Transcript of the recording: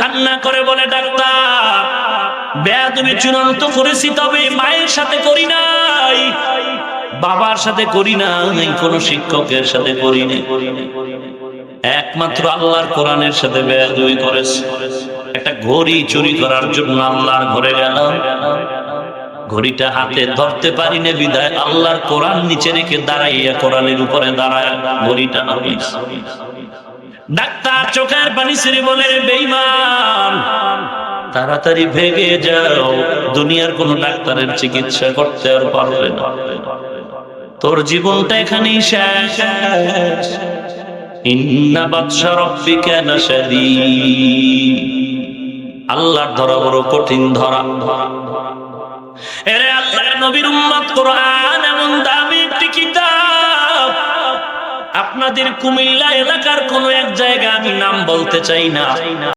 কান্না করে বলে, ডাক্তার বেয়াদবি চূড়ান্ত করেছি, তবে মায়ের সাথে করি নাই, বাবার সাথে করি নাই, কোন শিক্ষকের সাথে করি নাই, একমাত্র আল্লাহর কোরআনের সাথে বেয়াদবি করেছি। একটা ঘড়ি চুরি করার জন্য আল্লাহর ঘরে গেলাম, ঘড়িটা হাতে ধরতে পারি না বিদায় আল্লাহর কোরআন নিচে রেখে দাঁড়াইয়া কোরআনের উপরে দাঁড়ায় ঘড়িটা নামিস। ডাক্তার চোখের পানি ছেড়ে বলে, বেঈমান তাড়াতাড়ি ভেগে যাও, দুনিয়ার কোন ডাক্তারের চিকিৎসা করতে আর পারবে না, তোর জীবনটা এখানেই শেষ। ইন্না বাতশা রাব্বিকা লাশাদীদ, আল্লাহর ধরা বড় কঠিন ধরা। এরে আল্লাহর নবীর উম্মত, কোরআন এমন দামি একটি কিতাব, আপনাদের কুমিল্লা এলাকার কোন এক জায়গা আমি নাম বলতে চাই না,